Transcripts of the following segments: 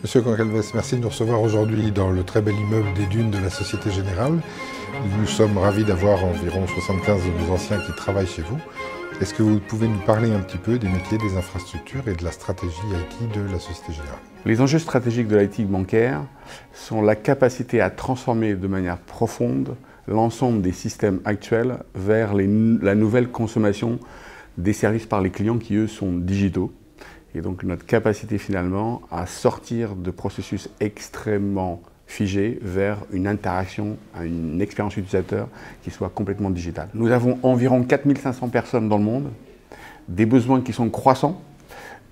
Monsieur Goncalves, merci de nous recevoir aujourd'hui dans le très bel immeuble des Dunes de la Société Générale. Nous sommes ravis d'avoir environ 75 de nos anciens qui travaillent chez vous. Est-ce que vous pouvez nous parler un petit peu des métiers, des infrastructures et de la stratégie IT de la Société Générale? Les enjeux stratégiques de l'IT bancaire sont la capacité à transformer de manière profonde l'ensemble des systèmes actuels vers la nouvelle consommation des services par les clients qui, eux, sont digitaux. Et donc notre capacité finalement à sortir de processus extrêmement figés vers une interaction, une expérience utilisateur qui soit complètement digitale. Nous avons environ 4500 personnes dans le monde, des besoins qui sont croissants,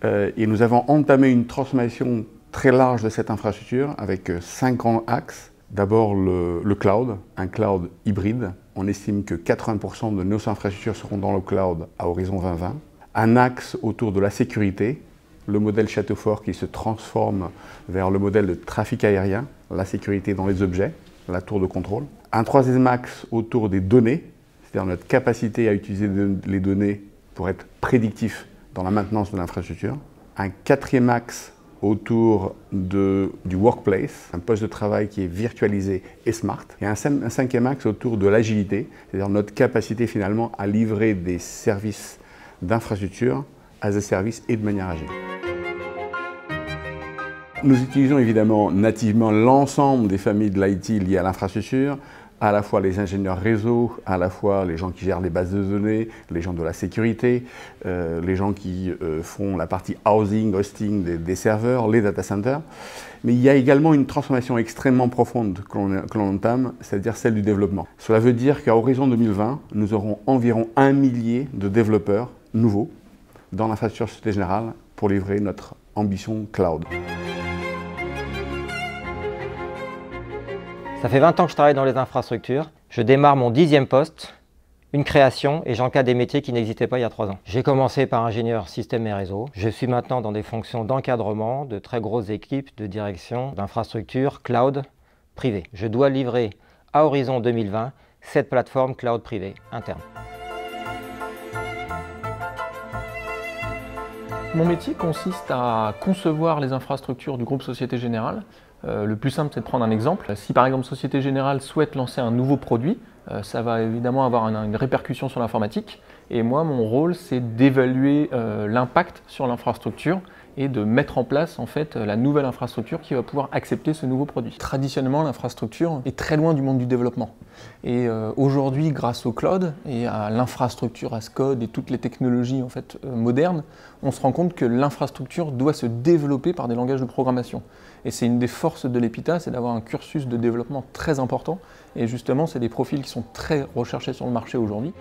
et nous avons entamé une transformation très large de cette infrastructure avec 5 grands axes. D'abord le cloud, un cloud hybride. On estime que 80% de nos infrastructures seront dans le cloud à horizon 2020. Un axe autour de la sécurité, le modèle château fort qui se transforme vers le modèle de trafic aérien, la sécurité dans les objets, la tour de contrôle. Un troisième axe autour des données, c'est-à-dire notre capacité à utiliser les données pour être prédictif dans la maintenance de l'infrastructure. Un quatrième axe autour du workplace, un poste de travail qui est virtualisé et smart. Et un cinquième axe autour de l'agilité, c'est-à-dire notre capacité finalement à livrer des services d'infrastructure as a service et de manière agile. Nous utilisons évidemment nativement l'ensemble des familles de l'IT liées à l'infrastructure, à la fois les ingénieurs réseau, à la fois les gens qui gèrent les bases de données, les gens de la sécurité, les gens qui font la partie housing, hosting des serveurs, les data centers. Mais il y a également une transformation extrêmement profonde que l'on entame, c'est-à-dire celle du développement. Cela veut dire qu'à horizon 2020, nous aurons environ 1 millier de développeurs nouveaux dans l'infrastructure Société Générale pour livrer notre ambition cloud. Ça fait 20 ans que je travaille dans les infrastructures. Je démarre mon 10e poste, une création, et j'encadre des métiers qui n'existaient pas il y a 3 ans. J'ai commencé par ingénieur système et réseau. Je suis maintenant dans des fonctions d'encadrement de très grosses équipes de direction d'infrastructures cloud privées. Je dois livrer à horizon 2020 cette plateforme cloud privée interne. Mon métier consiste à concevoir les infrastructures du groupe Société Générale. Le plus simple, c'est de prendre un exemple. Si par exemple Société Générale souhaite lancer un nouveau produit, ça va évidemment avoir une répercussion sur l'informatique. Et moi, mon rôle, c'est d'évaluer l'impact sur l'infrastructure et de mettre en place en fait la nouvelle infrastructure qui va pouvoir accepter ce nouveau produit. Traditionnellement, l'infrastructure est très loin du monde du développement. Et aujourd'hui, grâce au cloud et à l'infrastructure as code et toutes les technologies en fait modernes, on se rend compte que l'infrastructure doit se développer par des langages de programmation. Et c'est une des forces de l'EPITA, c'est d'avoir un cursus de développement très important. Et justement, c'est des profils qui sont très recherchés sur le marché aujourd'hui.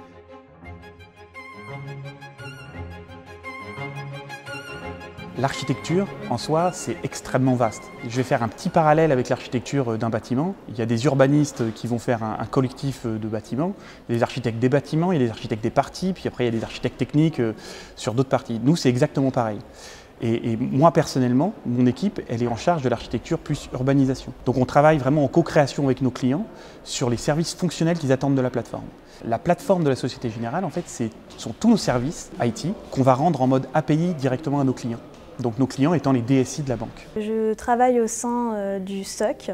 L'architecture, en soi, c'est extrêmement vaste. Je vais faire un petit parallèle avec l'architecture d'un bâtiment. Il y a des urbanistes qui vont faire un collectif de bâtiments, les architectes des bâtiments, il y a les architectes des parties, puis après il y a des architectes techniques sur d'autres parties. Nous, c'est exactement pareil. Et moi, personnellement, mon équipe, elle est en charge de l'architecture plus urbanisation. Donc on travaille vraiment en co-création avec nos clients sur les services fonctionnels qu'ils attendent de la plateforme. La plateforme de la Société Générale, en fait, ce sont tous nos services IT qu'on va rendre en mode API directement à nos clients. Donc nos clients étant les DSI de la banque. Je travaille au sein du SOC,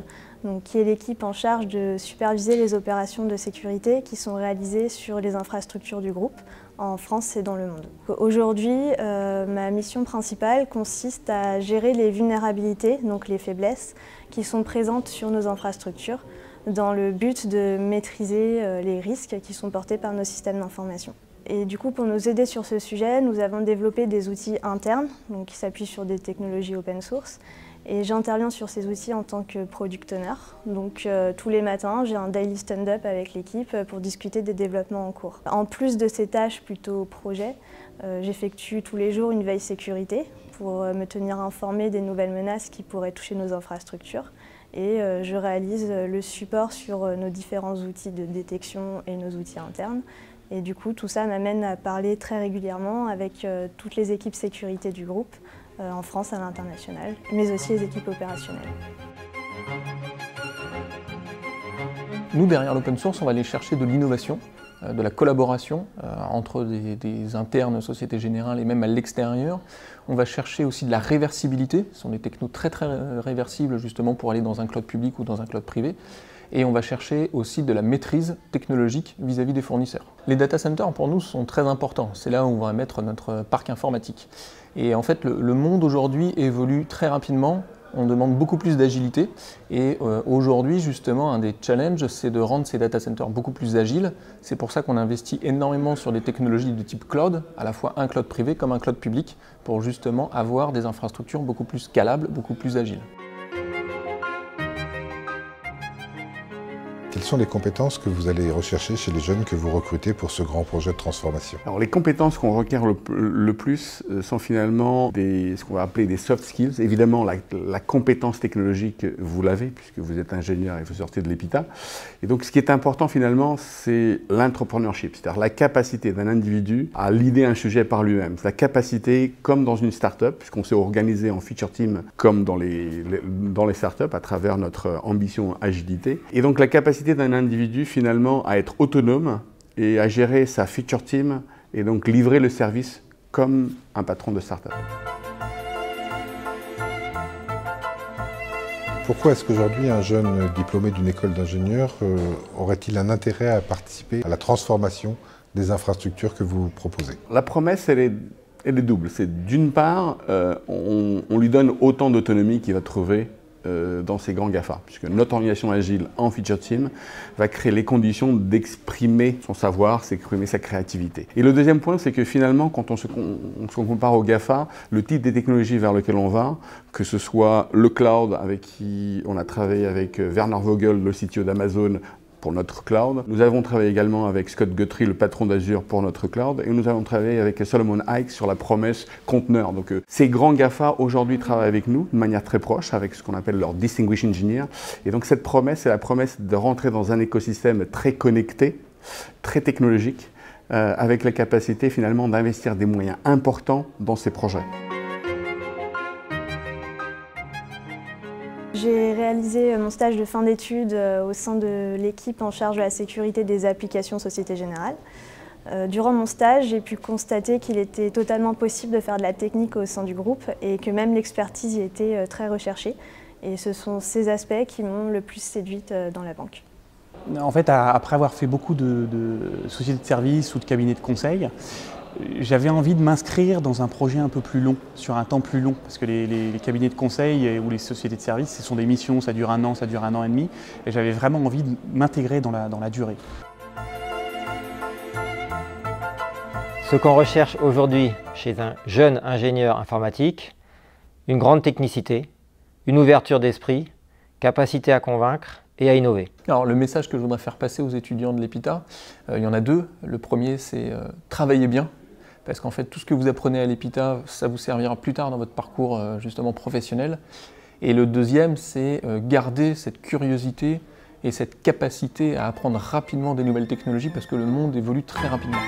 qui est l'équipe en charge de superviser les opérations de sécurité qui sont réalisées sur les infrastructures du groupe, en France et dans le monde. Aujourd'hui, ma mission principale consiste à gérer les vulnérabilités, donc les faiblesses, qui sont présentes sur nos infrastructures, dans le but de maîtriser les risques qui sont portés par nos systèmes d'information. Et du coup, pour nous aider sur ce sujet, nous avons développé des outils internes qui s'appuient sur des technologies open source. Et j'interviens sur ces outils en tant que product owner. Donc tous les matins, j'ai un daily stand-up avec l'équipe pour discuter des développements en cours. En plus de ces tâches plutôt projet, j'effectue tous les jours une veille sécurité pour me tenir informée des nouvelles menaces qui pourraient toucher nos infrastructures. Et je réalise le support sur nos différents outils de détection et nos outils internes. Et du coup, tout ça m'amène à parler très régulièrement avec toutes les équipes sécurité du groupe, en France, à l'international, mais aussi les équipes opérationnelles. Nous, derrière l'open source, on va aller chercher de l'innovation de la collaboration entre des internes Société Générale et même à l'extérieur. On va chercher aussi de la réversibilité, ce sont des technos très réversibles justement pour aller dans un cloud public ou dans un cloud privé. Et on va chercher aussi de la maîtrise technologique vis-à-vis des fournisseurs. Les data centers pour nous sont très importants, c'est là où on va mettre notre parc informatique. Et en fait le monde aujourd'hui évolue très rapidement. On demande beaucoup plus d'agilité et aujourd'hui justement un des challenges c'est de rendre ces data centers beaucoup plus agiles. C'est pour ça qu'on investit énormément sur des technologies de type cloud, à la fois un cloud privé comme un cloud public, pour justement avoir des infrastructures beaucoup plus scalables, beaucoup plus agiles. Quelles sont les compétences que vous allez rechercher chez les jeunes que vous recrutez pour ce grand projet de transformation? Alors les compétences qu'on requiert le plus sont finalement ce qu'on va appeler des soft skills. Évidemment, la compétence technologique, vous l'avez, puisque vous êtes ingénieur et vous sortez de l'EPITA. Et donc ce qui est important finalement, c'est l'entrepreneurship, c'est-à-dire la capacité d'un individu à leader un sujet par lui-même. La capacité, comme dans une start-up, puisqu'on s'est organisé en feature team comme dans les start-up à travers notre ambition agilité. Et donc la capacité d'un individu finalement à être autonome et à gérer sa feature team et donc livrer le service comme un patron de start-up. Pourquoi est-ce qu'aujourd'hui un jeune diplômé d'une école d'ingénieur aurait-il un intérêt à participer à la transformation des infrastructures que vous proposez? La promesse, elle est double. C'est d'une part, on lui donne autant d'autonomie qu'il va trouver dans ces grands GAFA, puisque notre organisation agile en feature team va créer les conditions d'exprimer son savoir, s'exprimer sa créativité. Et le deuxième point, c'est que finalement, quand on se compare au GAFA, le type des technologies vers lesquelles on va, que ce soit le cloud avec qui on a travaillé avec Werner Vogel, le CTO d'Amazon, pour notre cloud. Nous avons travaillé également avec Scott Guthrie, le patron d'Azure, pour notre cloud. Et nous avons travaillé avec Solomon Hykes sur la promesse conteneur. Donc ces grands GAFA aujourd'hui travaillent avec nous de manière très proche, avec ce qu'on appelle leur Distinguished Engineer. Et donc cette promesse, c'est la promesse de rentrer dans un écosystème très connecté, très technologique, avec la capacité finalement d'investir des moyens importants dans ces projets. J'ai réalisé mon stage de fin d'études au sein de l'équipe en charge de la sécurité des applications Société Générale. Durant mon stage, j'ai pu constater qu'il était totalement possible de faire de la technique au sein du groupe et que même l'expertise y était très recherchée. Et ce sont ces aspects qui m'ont le plus séduite dans la banque. En fait, après avoir fait beaucoup de sociétés de services ou de cabinets de conseil, j'avais envie de m'inscrire dans un projet un peu plus long, sur un temps plus long, parce que les cabinets de conseil ou les sociétés de services, ce sont des missions, ça dure 1 an, ça dure 1 an et demi, et j'avais vraiment envie de m'intégrer dans la durée. Ce qu'on recherche aujourd'hui chez un jeune ingénieur informatique, une grande technicité, une ouverture d'esprit, capacité à convaincre et à innover. Alors le message que je voudrais faire passer aux étudiants de l'EPITA, il y en a deux. Le premier, c'est travailler bien. Parce qu'en fait, tout ce que vous apprenez à l'EPITA, ça vous servira plus tard dans votre parcours justement professionnel. Et le deuxième, c'est garder cette curiosité et cette capacité à apprendre rapidement des nouvelles technologies parce que le monde évolue très rapidement.